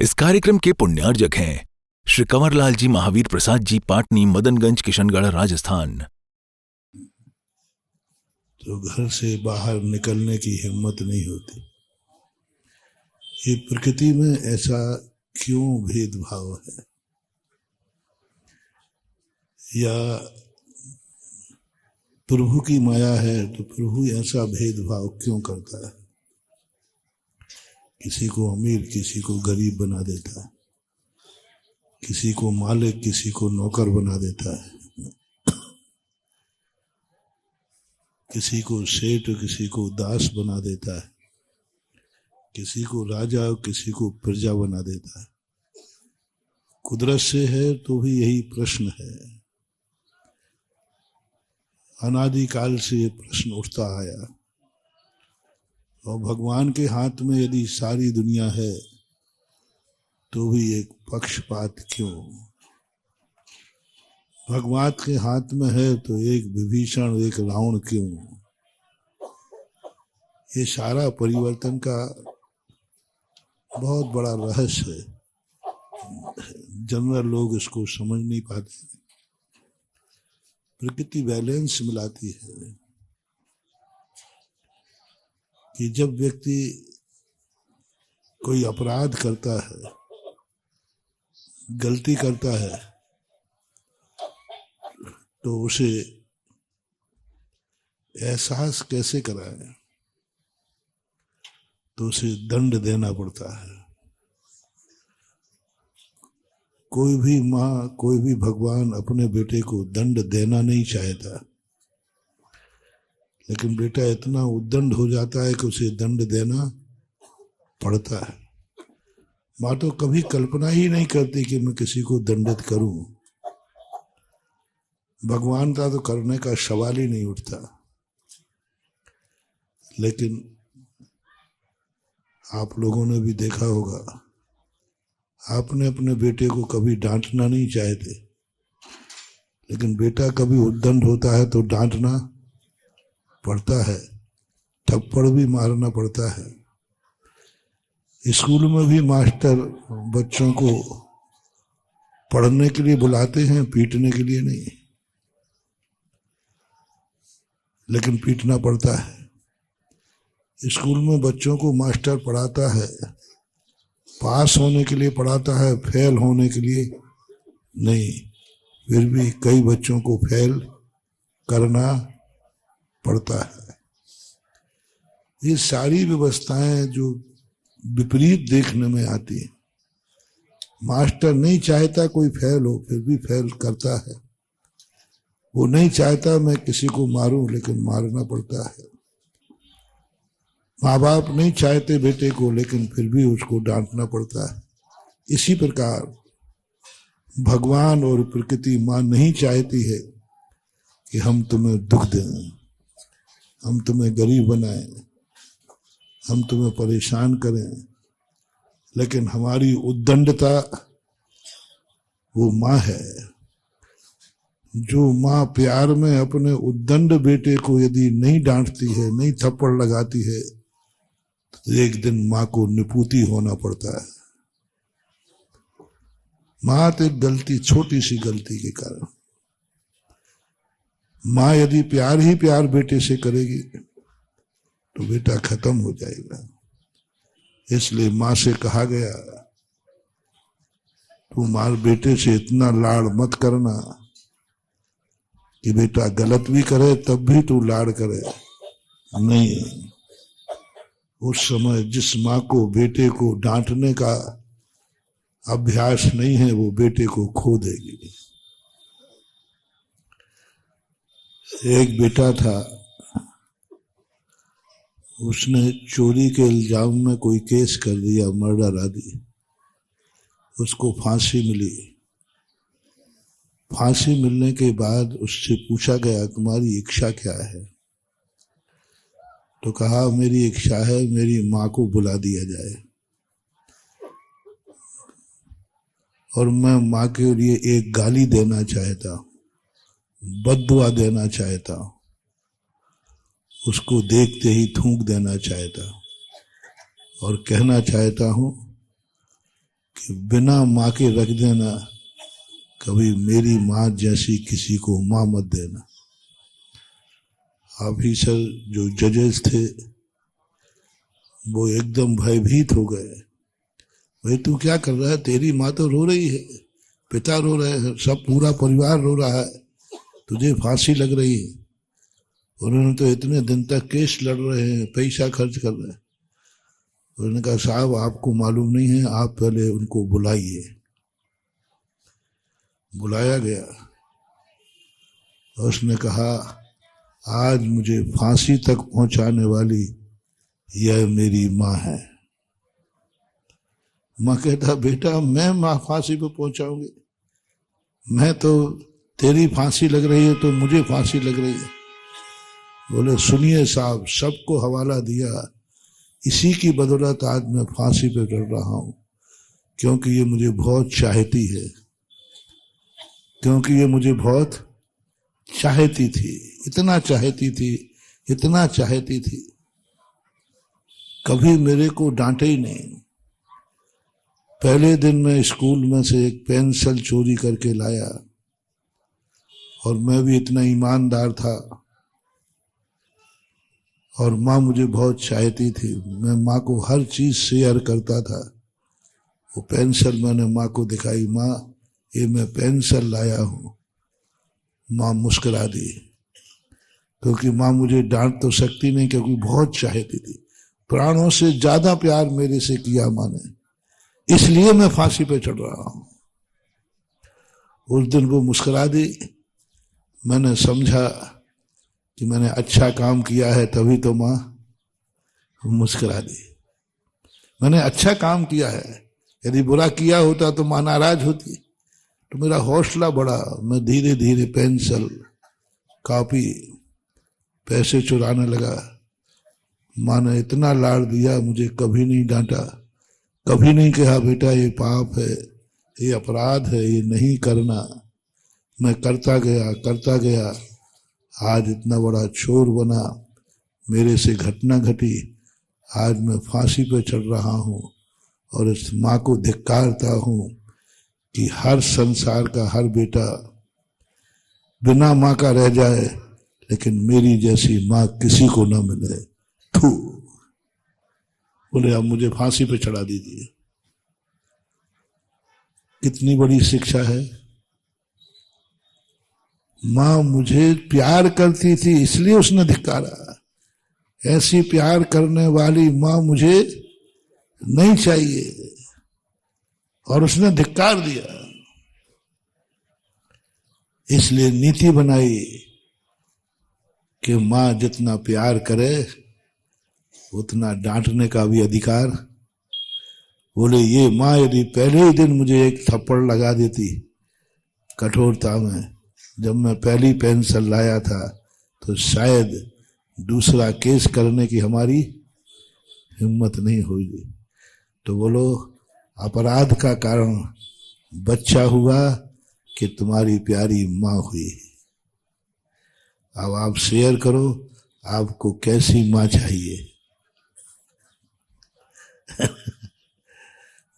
इस कार्यक्रम के पुण्यार्जक हैं श्री कंवरलाल जी महावीर प्रसाद जी, पाटनी, मदनगंज, किशनगढ़, राजस्थान। तो घर से बाहर निकलने की हिम्मत नहीं होती। ये प्रकृति में ऐसा क्यों भेदभाव है, या प्रभु की माया है तो प्रभु ऐसा भेदभाव क्यों करता है? किसी को अमीर किसी को गरीब बना देता है, किसी को मालिक किसी को नौकर बना देता है, किसी को सेठ किसी को दास बना देता है, किसी को राजा किसी को प्रजा बना देता है। कुदरत से है तो भी यही प्रश्न है। अनादिकाल से ये प्रश्न उठता आया, और भगवान के हाथ में यदि सारी दुनिया है तो भी एक पक्षपात क्यों? भगवान के हाथ में है तो एक विभीषण एक रावण क्यों? ये सारा परिवर्तन का बहुत बड़ा रहस्य है। जनरल लोग इसको समझ नहीं पाते। प्रकृति बैलेंस मिलाती है कि जब व्यक्ति कोई अपराध करता है, गलती करता है, तो उसे एहसास कैसे कराए? तो उसे दंड देना पड़ता है। कोई भी माँ कोई भी भगवान अपने बेटे को दंड देना नहीं चाहता, लेकिन बेटा इतना उद्दंड हो जाता है कि उसे दंड देना पड़ता है। माँ तो कभी कल्पना ही नहीं करती कि मैं किसी को दंडित करूं। भगवान का तो करने का सवाल ही नहीं उठता। लेकिन आप लोगों ने भी देखा होगा, आपने अपने बेटे को कभी डांटना नहीं चाहते, लेकिन बेटा कभी उद्दंड होता है तो डांटना पड़ता है, थप्पड़ भी मारना पड़ता है। स्कूल में भी मास्टर बच्चों को पढ़ने के लिए बुलाते हैं, पीटने के लिए नहीं, लेकिन पीटना पड़ता है। स्कूल में बच्चों को मास्टर पढ़ाता है, पास होने के लिए पढ़ाता है, फेल होने के लिए नहीं। फिर भी कई बच्चों को फेल करना पड़ता है। ये सारी व्यवस्थाएं जो विपरीत देखने में आती है। मास्टर नहीं चाहता कोई फेल हो, फिर भी फेल करता है। वो नहीं चाहता मैं किसी को मारूं, लेकिन मारना पड़ता है। माँ बाप नहीं चाहते बेटे को, लेकिन फिर भी उसको डांटना पड़ता है। इसी प्रकार भगवान और प्रकृति माँ नहीं चाहती है कि हम तुम्हें दुख दें, हम तुम्हें गरीब बनाएं, हम तुम्हें परेशान करें, लेकिन हमारी उद्दंडता वो माँ है। जो माँ प्यार में अपने उद्दंड बेटे को यदि नहीं डांटती है, नहीं थप्पड़ लगाती है, तो एक दिन माँ को निपुती होना पड़ता है। माँ तो एक गलती, छोटी सी गलती के कारण, माँ यदि प्यार ही प्यार बेटे से करेगी तो बेटा खत्म हो जाएगा। इसलिए माँ से कहा गया, तू मार बेटे से इतना लाड़ मत करना कि बेटा गलत भी करे तब भी तू लाड़ करे। नहीं, उस समय जिस माँ को बेटे को डांटने का अभ्यास नहीं है, वो बेटे को खो देगी। एक बेटा था, उसने चोरी के इल्जाम में कोई केस कर दिया, मर्डर आदि। उसको फांसी मिली। फांसी मिलने के बाद उससे पूछा गया तुम्हारी इच्छा क्या है? तो कहा मेरी इच्छा है मेरी माँ को बुला दिया जाए, और मैं माँ के लिए एक गाली देना चाहता हूँ, बद्दुआ देना चाहता हूँ, उसको देखते ही थूक देना चाहता हूँ, और कहना चाहता हूँ कि बिना माँ के रख देना, कभी मेरी माँ जैसी किसी को माँ मत देना। ऑफिसर जो जजेस थे वो एकदम भयभीत हो गए। भाई तू क्या कर रहा है, तेरी माँ तो रो रही है, पिता रो रहे हैं, सब पूरा परिवार रो रहा है, तुझे फांसी लग रही है। उन्होंने तो इतने दिन तक केस लड़ रहे हैं, पैसा खर्च कर रहे हैं। उन्होंने कहा साहब आपको मालूम नहीं है, आप पहले उनको बुलाइए। बुलाया गया, उसने कहा आज मुझे फांसी तक पहुंचाने वाली यह मेरी माँ है। माँ कहता बेटा मैं माँ फांसी पे पहुंचाऊंगी, मैं तो तेरी फांसी लग रही है तो मुझे फांसी लग रही है। बोले सुनिए साहब, सबको हवाला दिया, इसी की बदौलत आज मैं फांसी पे चढ़ रहा हूं, क्योंकि ये मुझे बहुत चाहती है, क्योंकि ये मुझे बहुत चाहती थी, इतना चाहती थी, इतना चाहती थी, कभी मेरे को डांटे ही नहीं। पहले दिन मैं स्कूल में से एक पेंसिल चोरी करके लाया, और मैं भी इतना ईमानदार था, और माँ मुझे बहुत चाहती थी, मैं माँ को हर चीज शेयर करता था। वो पेंसिल मैंने माँ को दिखाई, माँ ये मैं पेंसिल लाया हूं। माँ मुस्कुरा दी, क्योंकि माँ मुझे डांट तो सकती नहीं, क्योंकि बहुत चाहती थी, प्राणों से ज्यादा प्यार मेरे से किया माँ ने, इसलिए मैं फांसी पे चढ़ रहा हूं। उस दिन वो मुस्कुरा दी, मैंने समझा कि मैंने अच्छा काम किया है, तभी तो माँ मुस्कुरा दी। मैंने अच्छा काम किया है, यदि बुरा किया होता तो माँ नाराज होती। तो मेरा हौसला बढ़ा, मैं धीरे धीरे पेंसिल, कॉपी, पैसे चुराने लगा। माँ ने इतना लाड़ दिया, मुझे कभी नहीं डांटा, कभी नहीं कहा बेटा ये पाप है, ये अपराध है, ये नहीं करना। मैं करता गया करता गया, आज इतना बड़ा चोर बना, मेरे से घटना घटी, आज मैं फांसी पे चढ़ रहा हूँ, और इस माँ को धिक्कारता हूँ कि हर संसार का हर बेटा बिना माँ का रह जाए, लेकिन मेरी जैसी माँ किसी को ना मिले। थू। बोले अब मुझे फांसी पे चढ़ा दीजिए। कितनी बड़ी शिक्षा है। माँ मुझे प्यार करती थी, इसलिए उसने धिक्कारा। ऐसी प्यार करने वाली माँ मुझे नहीं चाहिए, और उसने धिक्कार दिया। इसलिए नीति बनाई कि माँ जितना प्यार करे उतना डांटने का भी अधिकार। बोले ये माँ यदि पहले ही दिन मुझे एक थप्पड़ लगा देती कठोरता में, जब मैं पहली पेंसिल लाया था, तो शायद दूसरा केस करने की हमारी हिम्मत नहीं होगी। तो बोलो अपराध का कारण बच्चा हुआ कि तुम्हारी प्यारी माँ हुई। अब आप शेयर करो, आपको कैसी माँ चाहिए।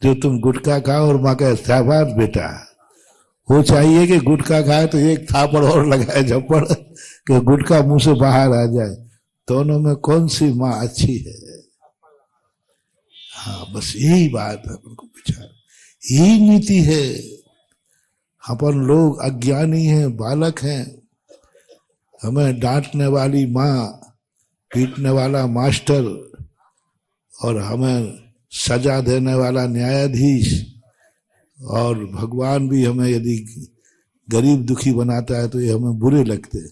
जो तुम गुटखा खाओ और माँ का शाबाश बेटा, वो चाहिए कि गुटखा खाए तो एक थापड़ और लगाए झप्पड़ कि गुटखा मुंह से बाहर आ जाए। दोनों में कौन सी माँ अच्छी है? हाँ, बस यही बात है, अपन को विचार, यही नीति है। अपन लोग अज्ञानी हैं, बालक हैं, हमें डांटने वाली माँ, पीटने वाला मास्टर, और हमें सजा देने वाला न्यायाधीश, और भगवान भी हमें यदि गरीब दुखी बनाता है तो ये हमें बुरे लगते हैं।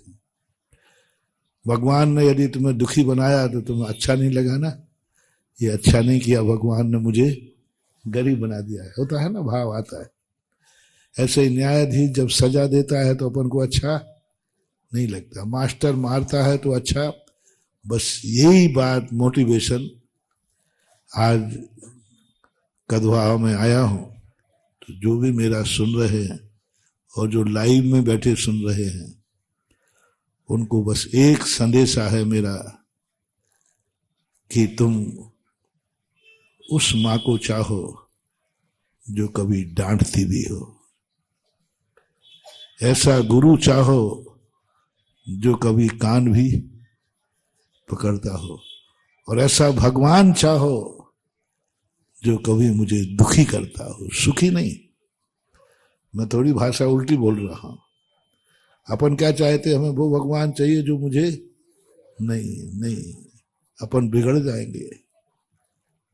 भगवान ने यदि तुम्हें दुखी बनाया तो तुम्हें अच्छा नहीं लगा ना, ये अच्छा नहीं किया, भगवान ने मुझे गरीब बना दिया है, होता है ना, भाव आता है। ऐसे ही न्यायाधीश जब सजा देता है तो अपन को अच्छा नहीं लगता, मास्टर मारता है तो अच्छा। बस यही बात मोटिवेशन आज कदवा में आया हूं, तो जो भी मेरा सुन रहे हैं और जो लाइव में बैठे सुन रहे हैं, उनको बस एक संदेशा है मेरा कि तुम उस माँ को चाहो जो कभी डांटती भी हो, ऐसा गुरु चाहो जो कभी कान भी पकड़ता हो, और ऐसा भगवान चाहो जो कभी मुझे दुखी करता हो, सुखी नहीं। मैं थोड़ी भाषा उल्टी बोल रहा हूं। अपन क्या चाहते, हमें वो भगवान चाहिए जो मुझे नहीं, अपन बिगड़ जाएंगे।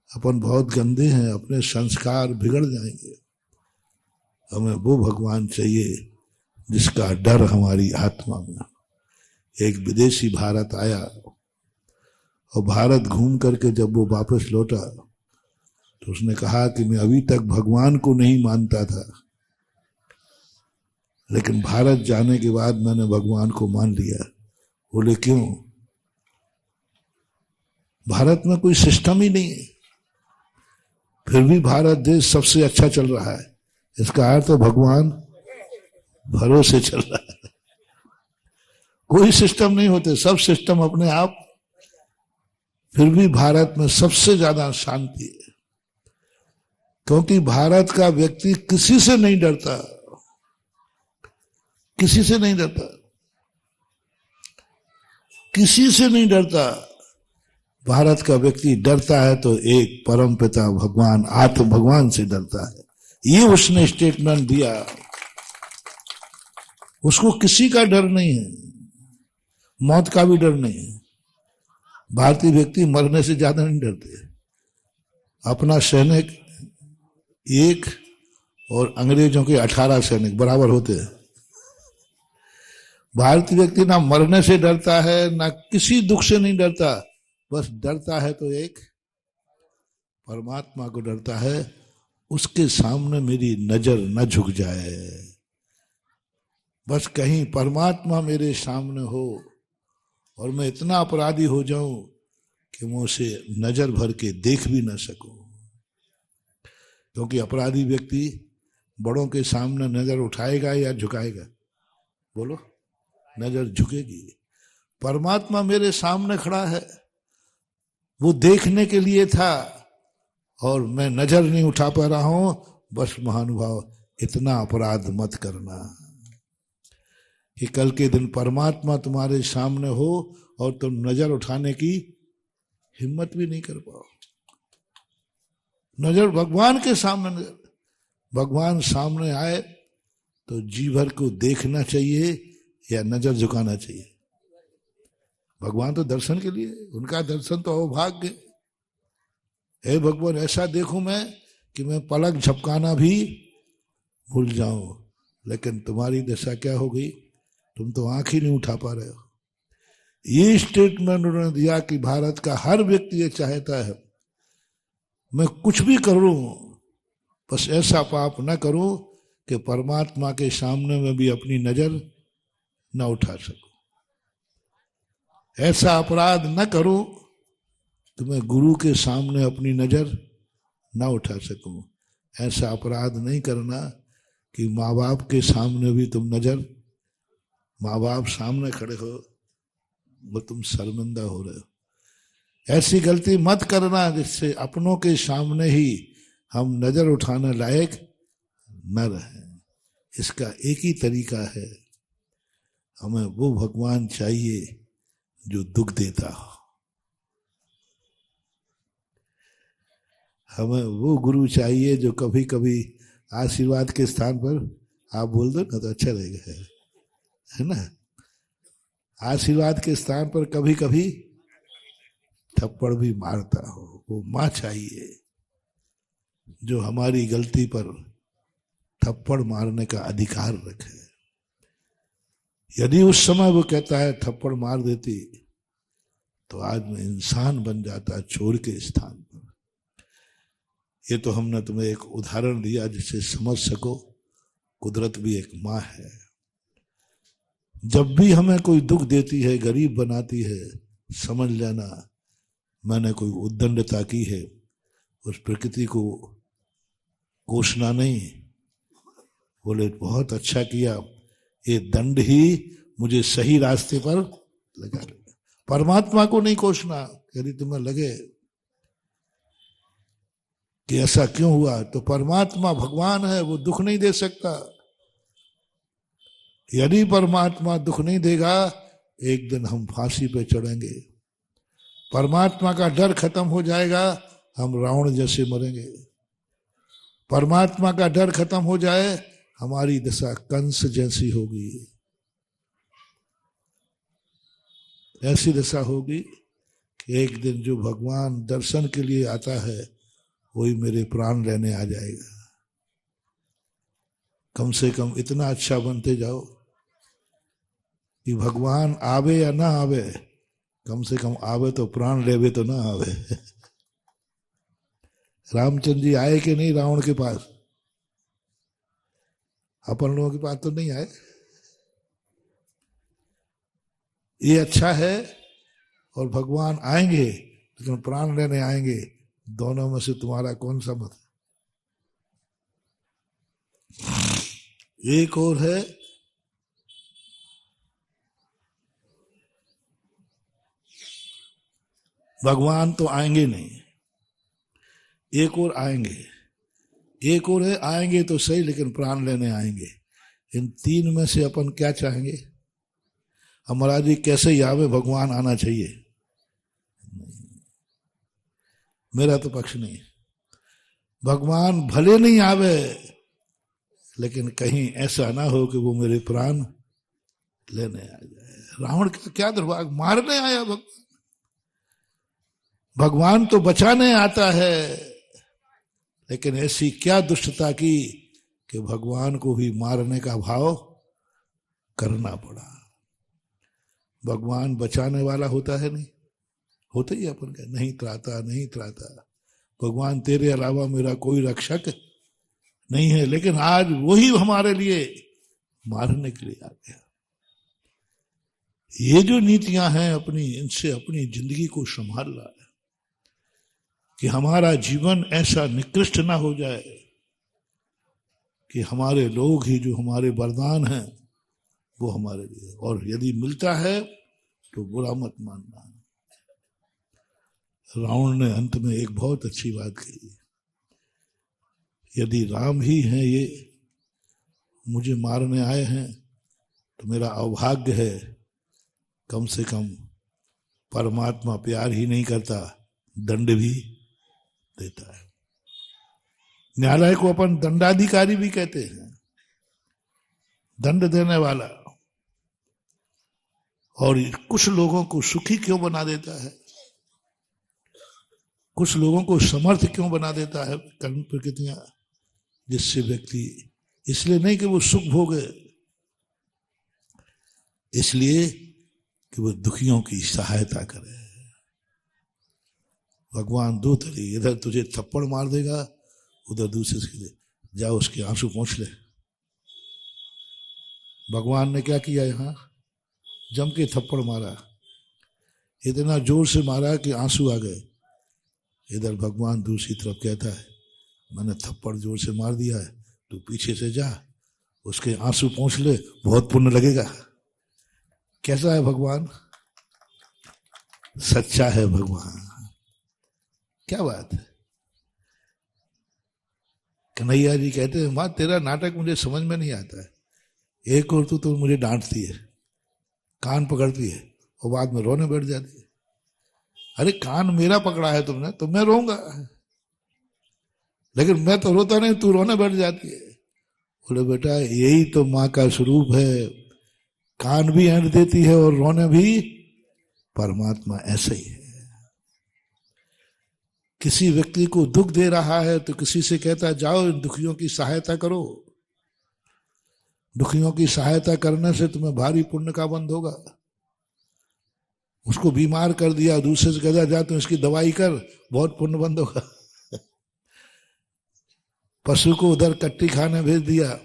अपन बहुत गंदे हैं, अपने संस्कार बिगड़ जाएंगे। हमें वो भगवान चाहिए जिसका डर हमारी आत्मा में। एक विदेशी भारत आया और भारत घूम करके जब वो वापस लौटा तो उसने कहा कि मैं अभी तक भगवान को नहीं मानता था, लेकिन भारत जाने के बाद मैंने भगवान को मान लिया। बोले क्यों? भारत में कोई सिस्टम ही नहीं है, फिर भी भारत देश सबसे अच्छा चल रहा है। इसका अर्थ तो भगवान भरोसे चल रहा है। कोई सिस्टम नहीं होते, सब सिस्टम अपने आप, फिर भी भारत में सबसे ज्यादा शांति है, क्योंकि भारत का व्यक्ति किसी से नहीं डरता, किसी से नहीं डरता, किसी से नहीं डरता। भारत का व्यक्ति डरता है तो एक परम पिता भगवान, आत्म भगवान से डरता है। ये उसने स्टेटमेंट दिया। उसको किसी का डर नहीं है, मौत का भी डर नहीं है। भारतीय व्यक्ति मरने से ज्यादा नहीं डरते। अपना सैनिक एक और अंग्रेजों के 18 सैनिक बराबर होते हैं। भारतीय व्यक्ति ना मरने से डरता है, ना किसी दुख से नहीं डरता, बस डरता है तो एक परमात्मा को डरता है, उसके सामने मेरी नजर न झुक जाए। बस कहीं परमात्मा मेरे सामने हो और मैं इतना अपराधी हो जाऊं कि मैं उसे नजर भर के देख भी ना सकूं। क्योंकि अपराधी व्यक्ति बड़ों के सामने नजर उठाएगा या झुकाएगा? बोलो, नजर झुकेगी। परमात्मा मेरे सामने खड़ा है, वो देखने के लिए था और मैं नजर नहीं उठा पा रहा हूं। बस महानुभाव, इतना अपराध मत करना कि कल के दिन परमात्मा तुम्हारे सामने हो और तुम नजर उठाने की हिम्मत भी नहीं कर पाओ। नजर भगवान के सामने, नजर भगवान सामने आए तो जी भर को देखना चाहिए या नजर झुकाना चाहिए? भगवान तो दर्शन के लिए, उनका दर्शन तो अभाग्य। हे भगवान, ऐसा देखूं मैं कि मैं पलक झपकाना भी भूल जाऊं, लेकिन तुम्हारी दशा क्या हो गई? तुम तो आंख ही नहीं उठा पा रहे हो। ये स्टेटमेंट उन्होंने दिया कि भारत का हर व्यक्ति ये चाहता है मैं कुछ भी करूं, बस ऐसा पाप न करूं कि परमात्मा के सामने में भी अपनी नजर न उठा सकूं। ऐसा अपराध न करूं तो मैं गुरु के सामने अपनी नजर न उठा सकूं। ऐसा अपराध नहीं करना कि माँ बाप के सामने भी तुम नजर, माँ बाप सामने खड़े हो वो तुम शर्मिंदा हो रहे हो। ऐसी गलती मत करना जिससे अपनों के सामने ही हम नजर उठाने लायक न रहे। इसका एक ही तरीका है, हमें वो भगवान चाहिए जो दुख देता हो, हमें वो गुरु चाहिए जो कभी कभी आशीर्वाद के स्थान पर, आप बोल दो ना तो अच्छा रहेगा, है ना, आशीर्वाद के स्थान पर कभी कभी थप्पड़ भी मारता हो। वो माँ चाहिए जो हमारी गलती पर थप्पड़ मारने का अधिकार रखे। यदि उस समय वो कहता है थप्पड़ मार देती तो आज मैं इंसान बन जाता चोर के स्थान पर। ये तो हमने तुम्हें एक उदाहरण दिया जिससे समझ सको कुदरत भी एक माँ है। जब भी हमें कोई दुख देती है, गरीब बनाती है, समझ लेना मैंने कोई उद्दंडता की है। उस प्रकृति को कोसना नहीं, बोले बहुत अच्छा किया, ये दंड ही मुझे सही रास्ते पर लगा देगा। परमात्मा को नहीं कोसना। यदि तुम्हें लगे कि ऐसा क्यों हुआ, तो परमात्मा भगवान है, वो दुख नहीं दे सकता। यदि परमात्मा दुख नहीं देगा, एक दिन हम फांसी पे चढ़ेंगे। परमात्मा का डर खत्म हो जाएगा, हम रावण जैसे मरेंगे। परमात्मा का डर खत्म हो जाए, हमारी दशा कंस जैसी होगी। ऐसी दशा होगी कि एक दिन जो भगवान दर्शन के लिए आता है, वही मेरे प्राण लेने आ जाएगा। कम से कम इतना अच्छा बनते जाओ कि भगवान आवे या ना आवे, कम से कम आवे तो प्राण लेवे तो ना आवे। रामचंद्र जी आए कि नहीं रावण के पास? अपन लोगों के पास तो नहीं आए। ये अच्छा है, और भगवान आएंगे लेकिन प्राण लेने आएंगे। दोनों में से तुम्हारा कौन सा मत? एक और है भगवान तो आएंगे नहीं, एक और आएंगे। एक और है आएंगे तो सही लेकिन प्राण लेने आएंगे। इन तीन में से अपन क्या चाहेंगे? हमारा जी कैसे ही आवे, भगवान आना चाहिए। मेरा तो पक्ष नहीं। भगवान भले नहीं आवे, लेकिन कहीं ऐसा ना हो कि वो मेरे प्राण लेने आ जाए। रावण का क्या दुर्भाग्य, मारने आया भगवान। भगवान तो बचाने आता है, लेकिन ऐसी क्या दुष्टता की कि भगवान को भी मारने का भाव करना पड़ा। भगवान बचाने वाला होता है नहीं, होता ही अपन का नहीं त्राता नहीं त्राता। भगवान तेरे अलावा मेरा कोई रक्षक नहीं है, लेकिन आज वही हमारे लिए मारने के लिए आ गया। ये जो नीतियां हैं अपनी, इनसे अपनी जिंदगी को संभालना है कि हमारा जीवन ऐसा निकृष्ट ना हो जाए कि हमारे लोग ही जो हमारे वरदान हैं वो हमारे लिए, और यदि मिलता है तो बुरा मत मानना। रावण ने अंत में एक बहुत अच्छी बात कही, यदि राम ही हैं ये मुझे मारने आए हैं तो मेरा अभाग्य है, कम से कम परमात्मा प्यार ही नहीं करता, दंड भी देता है। न्यायालय को अपन दंडाधिकारी भी कहते हैं, दंड देने वाला। और कुछ लोगों को सुखी क्यों बना देता है, कुछ लोगों को समर्थ क्यों बना देता है कर्म प्रकृतियां, जिससे व्यक्ति, इसलिए नहीं कि वो सुख भोगे, इसलिए कि वो दुखियों की सहायता करे। भगवान दो तरीके, इधर तुझे थप्पड़ मार देगा, उधर दूसरे से जाओ उसके आंसू पोंछ ले। भगवान ने क्या किया, यहां जम के थप्पड़ मारा, इतना जोर से मारा कि आंसू आ गए। इधर भगवान दूसरी तरफ कहता है, मैंने थप्पड़ जोर से मार दिया है, तू पीछे से जा उसके आंसू पोंछ ले, बहुत पुण्य लगेगा। कैसा है भगवान? सच्चा है भगवान। क्या बात है। कन्हैया जी कहते हैं, मां तेरा नाटक मुझे समझ में नहीं आता है। एक और तो मुझे डांटती है, कान पकड़ती है और बाद में रोने बैठ जाती है। अरे कान मेरा पकड़ा है तुमने तो मैं रोऊंगा, लेकिन मैं तो रोता नहीं, तू रोने बैठ जाती है। बोले बेटा यही तो माँ का स्वरूप है, कान भी ऐंठ देती है और रोने भी। परमात्मा ऐसा ही है। किसी व्यक्ति को दुख दे रहा है तो किसी से कहता है जाओ इन दुखियों की सहायता करो। दुखियों की सहायता करने से तुम्हें भारी पुण्य का बंध होगा। उसको बीमार कर दिया, दूसरे से कहता जा तुम इसकी दवाई कर, बहुत पुण्य बंद होगा। पशु को उधर कट्टी खाने भेज दिया,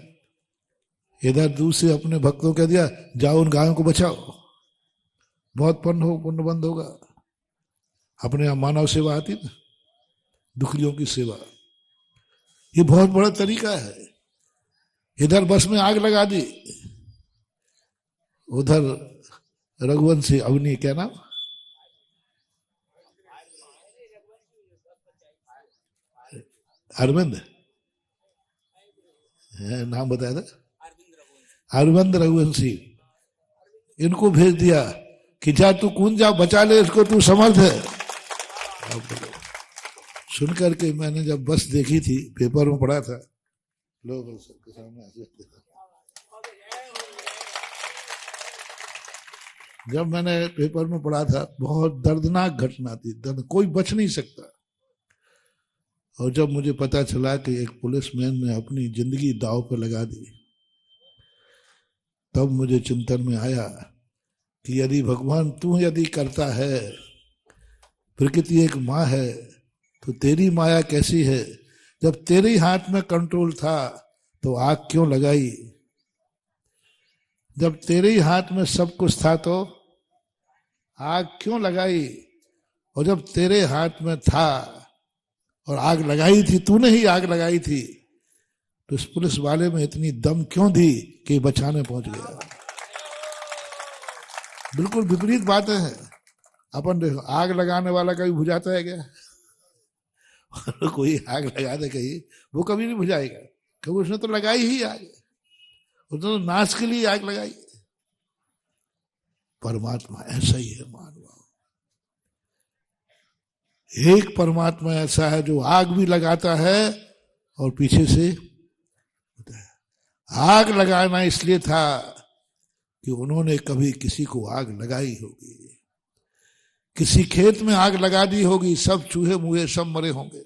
इधर दूसरे अपने भक्तों कह दिया जाओ उन गायों को बचाओ, बहुत पुण्य बंद होगा। अपने यहाँ मानव सेवा आती ना, दुखियों की सेवा, ये बहुत बड़ा तरीका है। इधर बस में आग लगा दी, उधर रघुवंशी अवनी, क्या नाम, अरविंद नाम बताया था, अरविंद रघुवंशी, इनको भेज दिया कि जा तू कूद जा, बचा ले इसको, तू समर्थ है। सुन करके मैंने जब बस देखी थी, पेपर में पढ़ा था, लोग सबके सामने जब मैंने पेपर में पढ़ा था, बहुत दर्दनाक घटना थी, कोई बच नहीं सकता। और जब मुझे पता चला कि एक पुलिसमैन ने अपनी जिंदगी दांव पर लगा दी, तब मुझे चिंतन में आया कि यदि भगवान तू यदि करता है, प्रकृति एक माँ है, तो तेरी माया कैसी है? जब तेरे ही हाथ में कंट्रोल था तो आग क्यों लगाई? जब तेरे ही हाथ में सब कुछ था तो आग क्यों लगाई? और जब तेरे हाथ में था और आग लगाई थी, तूने ही आग लगाई थी, तो इस पुलिस वाले में इतनी दम क्यों दी कि बचाने पहुंच गया? बिल्कुल विपरीत बातें हैं। अपन देखो, आग लगाने वाला कभी बुझाता है क्या? कोई आग लगा दे कहीं, वो कभी नहीं बुझाएगा, क्योंकि उसने तो लगाई ही आग, उसने तो नाश के लिए आग लगाई। परमात्मा ऐसा ही है मानव। एक परमात्मा ऐसा है जो आग भी लगाता है और पीछे से आग लगाना इसलिए था कि उन्होंने कभी किसी को आग लगाई होगी, किसी खेत में आग लगा दी होगी, सब चूहे मुहे सब मरे होंगे।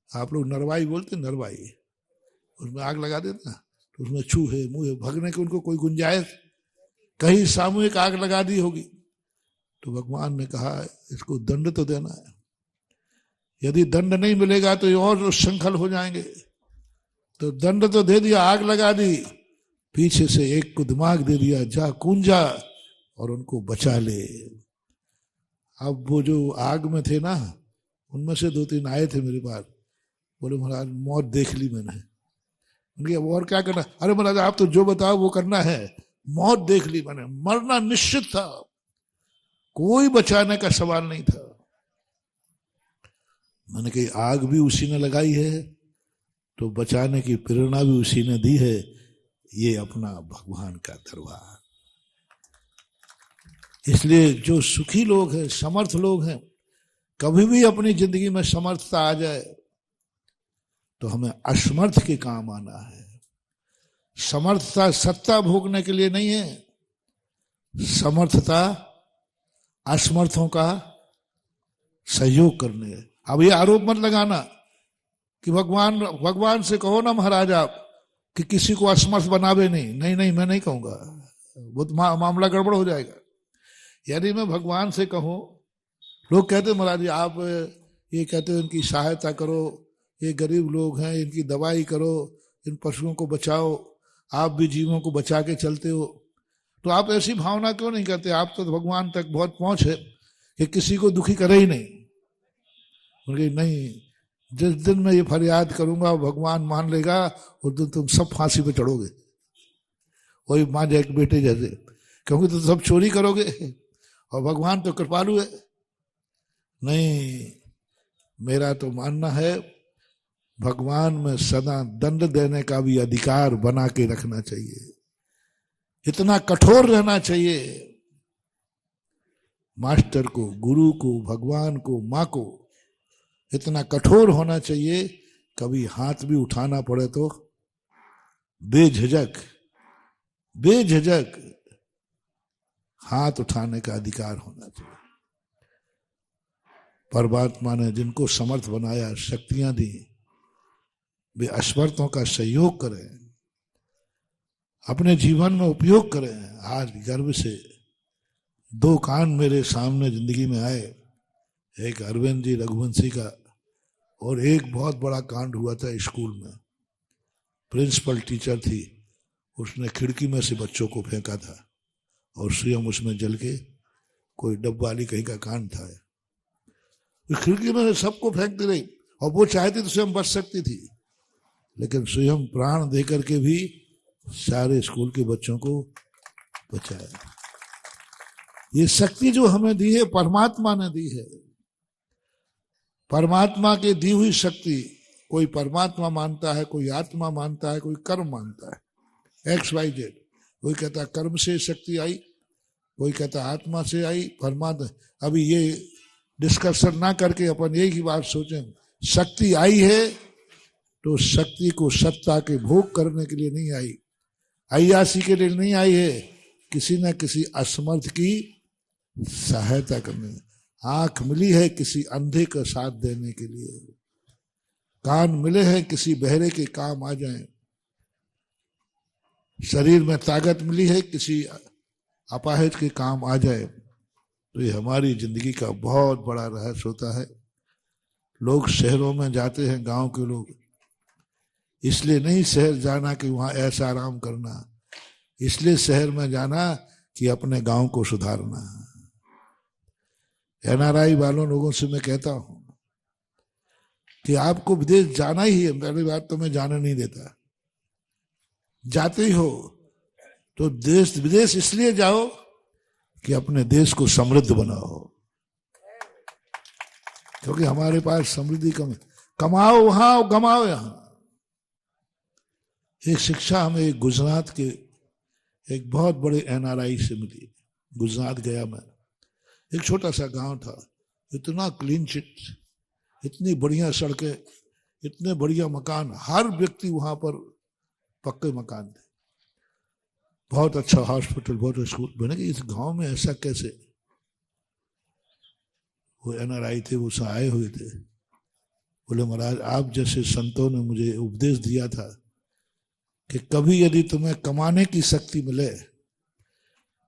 आप लोग नरवाई बोलते, नरवाई, उसमें आग लगा देते ना, तो उसमें चूहे मुहे भगने की उनको कोई गुंजाइश, कहीं सामूहिक आग लगा दी होगी। तो भगवान ने कहा इसको दंड तो देना है, यदि दंड नहीं मिलेगा तो ये और संखल हो जाएंगे, तो दंड तो दे दिया, आग लगा दी, पीछे से एक को दिमाग दे दिया, जा कूंजा और उनको बचा ले। अब वो जो आग में थे ना, उनमें से 2-3 आए थे मेरे पास, बोले महाराज मौत देख ली मैंने। उनके और क्या करना? अरे महाराज आप तो जो बताओ वो करना है, मौत देख ली मैंने, मरना निश्चित था, कोई बचाने का सवाल नहीं था। मैंने कही आग भी उसी ने लगाई है, तो बचाने की प्रेरणा भी उसी ने दी है, ये अपना भगवान का दरबार। इसलिए जो सुखी लोग हैं, समर्थ लोग हैं, कभी भी अपनी जिंदगी में समर्थता आ जाए तो हमें असमर्थ के काम आना है। समर्थता सत्ता भोगने के लिए नहीं है, समर्थता असमर्थों का सहयोग करने है। अब ये आरोप मत लगाना कि भगवान से कहो ना महाराज आप कि किसी को असमर्थ बनावे नहीं। नहीं नहीं, मैं नहीं कहूंगा, वो मामला गड़बड़ हो जाएगा। यदि मैं भगवान से कहूं, लोग कहते महाराज जी आप ये कहते हो इनकी सहायता करो, ये गरीब लोग हैं, इनकी दवाई करो, इन पशुओं को बचाओ, आप भी जीवों को बचा के चलते हो, तो आप ऐसी भावना क्यों नहीं करते? आप तो भगवान तक बहुत पहुंच है कि किसी को दुखी करे ही नहीं। उनके नहीं, जिस दिन मैं ये फरियाद करूंगा भगवान मान लेगा, उस दिन तुम सब फांसी पे चढ़ोगे, वही माँ जाए बेटे जैसे, क्योंकि तुम सब चोरी करोगे और भगवान तो कृपालु है। नहीं, मेरा तो मानना है भगवान में सदा दंड देने का भी अधिकार बना के रखना चाहिए, इतना कठोर रहना चाहिए। मास्टर को, गुरु को, भगवान को, माँ को इतना कठोर होना चाहिए, कभी हाथ भी उठाना पड़े तो बेझिझक हाथ उठाने का अधिकार होना चाहिए। परमात्मा ने जिनको समर्थ बनाया, शक्तियां दी, वे असमर्थों का सहयोग करें, अपने जीवन में उपयोग करें। आज गर्व से 2 कांड मेरे सामने जिंदगी में आए, एक अरविंद जी रघुवंशी का, और एक बहुत बड़ा कांड हुआ था स्कूल में। प्रिंसिपल टीचर थी, उसने खिड़की में से बच्चों को फेंका था और स्वयं उसमें जल के, कोई डब्बा वाली कहीं का कांड था, उस खिड़की में सबको फेंकती रही, और वो चाहती तो स्वयं बच सकती थी, लेकिन स्वयं प्राण दे करके भी सारे स्कूल के बच्चों को बचाया। ये शक्ति जो हमें दी है परमात्मा ने दी है। परमात्मा की दी हुई शक्ति कोई परमात्मा मानता है, कोई आत्मा मानता है, कोई कर्म मानता है, XYZ। कोई कहता है कर्म से शक्ति आई, कोई कहता है आत्मा से आई, परमात्मा। अभी ये डिस्कशन ना करके अपन एक ही बात सोचें, शक्ति आई है तो शक्ति को सत्ता के भोग करने के लिए नहीं आई, अय्यासी के लिए नहीं आई है, किसी न किसी असमर्थ की सहायता करने। आंख मिली है किसी अंधे का साथ देने के लिए, कान मिले हैं किसी बहरे के काम आ जाएं, शरीर में ताकत मिली है किसी अपाहिज के काम आ जाए। तो ये हमारी जिंदगी का बहुत बड़ा रहस्य होता है। लोग शहरों में जाते हैं, गांव के लोग, इसलिए नहीं शहर जाना कि वहां ऐसा आराम करना, इसलिए शहर में जाना कि अपने गांव को सुधारना। NRI वालों लोगों से मैं कहता हूं कि आपको विदेश जाना ही है, पहली बात तो मैं जाने नहीं देता, जाते ही हो तो देश विदेश इसलिए जाओ कि अपने देश को समृद्ध बनाओ, क्योंकि हमारे पास समृद्धि कम है। कमाओ वहां और गमाओ यहां। एक शिक्षा हमें एक गुजरात के एक बहुत बड़े NRI से मिली। गुजरात गया मैं, एक छोटा सा गांव था, इतना क्लीन चिट, इतनी बढ़िया सड़कें, इतने बढ़िया मकान, हर व्यक्ति वहां पर पक्के मकान थे, बहुत अच्छा हॉस्पिटल, बहुत स्कूल। मैंने कहा इस गांव में ऐसा कैसे? वो NRI थे, वो आए हुए थे, बोले महाराज आप जैसे संतों ने मुझे उपदेश दिया था कि कभी यदि तुम्हें कमाने की शक्ति मिले,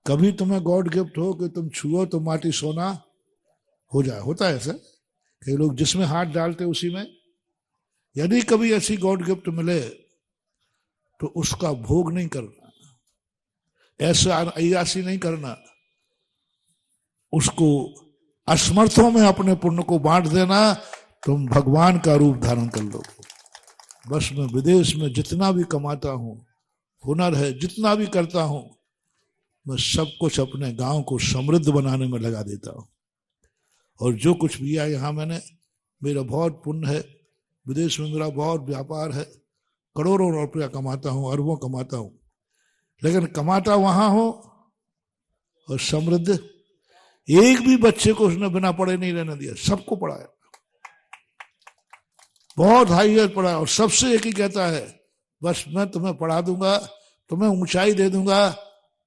कभी तुम्हें गॉड गिफ्ट हो कि तुम छुओ तो माटी सोना हो जाए। होता है ऐसा, कई लोग जिसमें हाथ डालते उसी में, यदि कभी ऐसी गॉड गिफ्ट मिले तो उसका भोग नहीं करना, ऐसा अय्यासी नहीं करना, उसको असमर्थों में अपने पुण्य को बांट देना, तुम भगवान का रूप धारण कर लोगे। बस मैं विदेश में जितना भी कमाता हूं, हुनर है जितना भी करता हूं, मैं सब कुछ अपने गांव को समृद्ध बनाने में लगा देता हूं। और जो कुछ भी है यहाँ मैंने, मेरा बहुत पुण्य है, विदेश में मेरा बहुत व्यापार है, करोड़ों रुपया कमाता हूं, अरबों कमाता हूं, लेकिन कमाता वहां हो और समृद्ध। एक भी बच्चे को उसने बिना पढ़े नहीं रहने दिया, सबको पढ़ाया, बहुत हाईएस्ट पढ़ाया। और सबसे एक ही कहता है, बस मैं तुम्हें पढ़ा दूंगा, तुम्हें ऊंचाई दे दूंगा,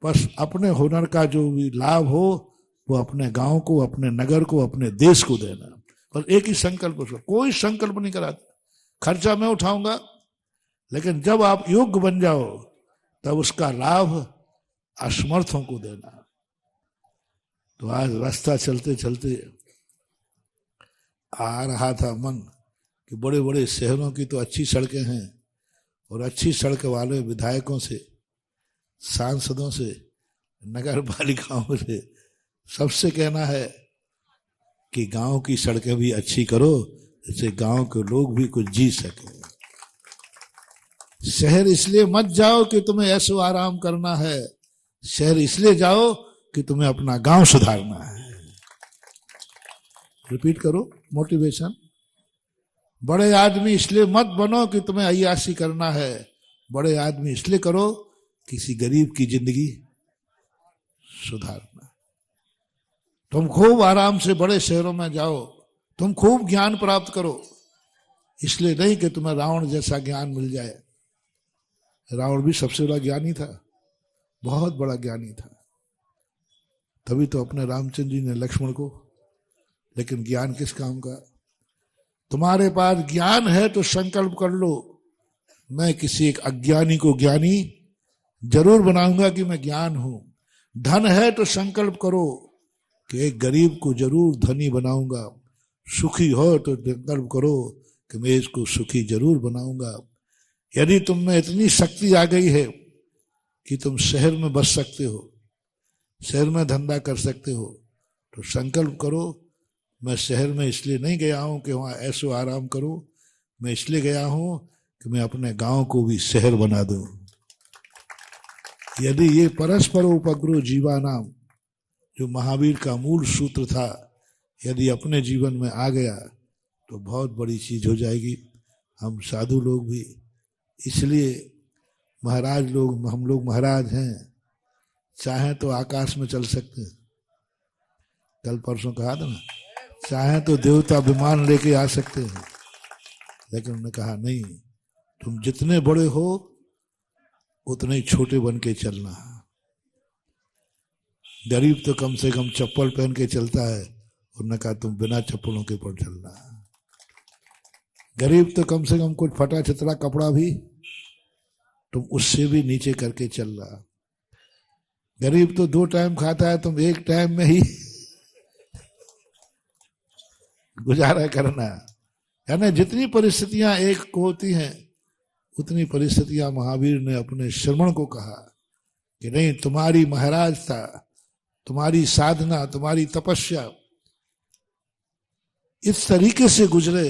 बस अपने हुनर का जो भी लाभ हो वो अपने गांव को, अपने नगर को, अपने देश को देना। बस एक ही संकल्प, उसका कोई संकल्प नहीं कराता, खर्चा मैं उठाऊंगा, लेकिन जब आप योग्य बन जाओ तब उसका लाभ असमर्थों को देना। तो आज रास्ता चलते चलते आ रहा था मन कि बड़े बड़े शहरों की तो अच्छी सड़कें हैं, और अच्छी सड़क वाले विधायकों से, सांसदों से, नगर पालिकाओं से सबसे कहना है कि गांव की सड़कें भी अच्छी करो, जिससे गांव के लोग भी कुछ जी सके। शहर इसलिए मत जाओ कि तुम्हें ऐसो आराम करना है, शहर इसलिए जाओ कि तुम्हें अपना गांव सुधारना है। रिपीट करो मोटिवेशन। बड़े आदमी इसलिए मत बनो कि तुम्हें अय्यासी करना है, बड़े आदमी इसलिए करो किसी गरीब की जिंदगी सुधारना। तुम खूब आराम से बड़े शहरों में जाओ, तुम खूब ज्ञान प्राप्त करो, इसलिए नहीं कि तुम्हें रावण जैसा ज्ञान मिल जाए। रावण भी सबसे बड़ा ज्ञानी था, बहुत बड़ा ज्ञानी था, तभी तो अपने रामचंद्र जी ने लक्ष्मण को, लेकिन ज्ञान किस काम का? तुम्हारे पास ज्ञान है तो संकल्प कर लो, मैं किसी एक अज्ञानी को ज्ञानी जरूर बनाऊंगा कि मैं ज्ञान हूं। धन है तो संकल्प करो कि एक गरीब को जरूर धनी बनाऊंगा। सुखी हो तो संकल्प करो कि मैं इसको सुखी जरूर बनाऊंगा। यदि तुम में इतनी शक्ति आ गई है कि तुम शहर में बस सकते हो, शहर में धंधा कर सकते हो, तो संकल्प करो, मैं शहर में इसलिए नहीं गया हूं कि वहां ऐसो आराम करूं, मैं इसलिए गया हूं कि मैं अपने गांव को भी शहर बना दूं। यदि ये परस्पर उपग्रह जीवानाम जो महावीर का मूल सूत्र था, यदि अपने जीवन में आ गया तो बहुत बड़ी चीज हो जाएगी। हम साधु लोग भी इसलिए महाराज लोग, हम लोग महाराज हैं, चाहें तो आकाश में चल सकते हैं। कल परसों कहा था ना, चाहें तो देवता विमान लेके आ सकते हैं, लेकिन उन्होंने कहा नहीं, तुम जितने बड़े हो उतने ही छोटे बन के चलना। गरीब तो कम से कम चप्पल पहन के चलता है, उन्होंने कहा तुम बिना चप्पलों के पर चलना। गरीब तो कम से कम कुछ फटा चितरा कपड़ा भी तुम उससे भी नीचे करके चल रहा। गरीब तो 2 टाइम खाता है, तुम 1 टाइम में ही गुजारा करना। यानी जितनी परिस्थितियां एक को होती हैं, उतनी परिस्थितियां महावीर ने अपने श्रमण को कहा कि नहीं, तुम्हारी महाराज था, तुम्हारी साधना, तुम्हारी तपस्या इस तरीके से गुजरे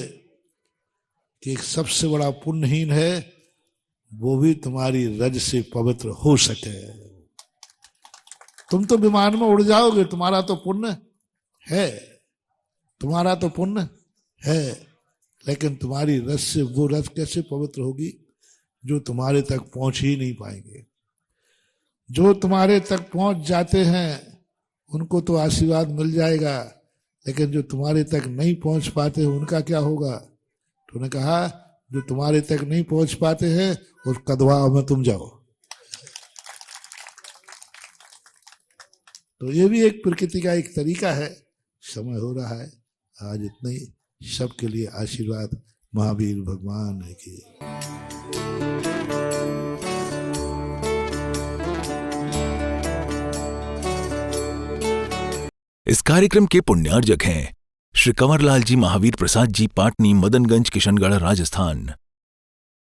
कि एक सबसे बड़ा पुण्यहीन है वो भी तुम्हारी रज से पवित्र हो सके। तुम तो विमान में उड़ जाओगे, तुम्हारा तो पुण्य है, तुम्हारा तो पुण्य है, लेकिन तुम्हारी रज से वो रज कैसे पवित्र होगी जो तुम्हारे तक पहुंच ही नहीं पाएंगे। जो तुम्हारे तक पहुंच जाते हैं उनको तो आशीर्वाद मिल जाएगा, लेकिन जो तुम्हारे तक नहीं पहुंच पाते उनका क्या होगा? तो उन्होंने कहा जो तुम्हारे तक नहीं पहुंच पाते हैं उस कदवाव में तुम जाओ। तो ये भी एक प्रकृति का एक तरीका है। समय हो रहा है, आज इतना ही। सबके लिए आशीर्वाद महावीर भगवान है की। इस कार्यक्रम के पुण्यार्जक हैं श्री कंवरलाल जी महावीर प्रसाद जी, पाटनी, मदनगंज, किशनगढ़, राजस्थान।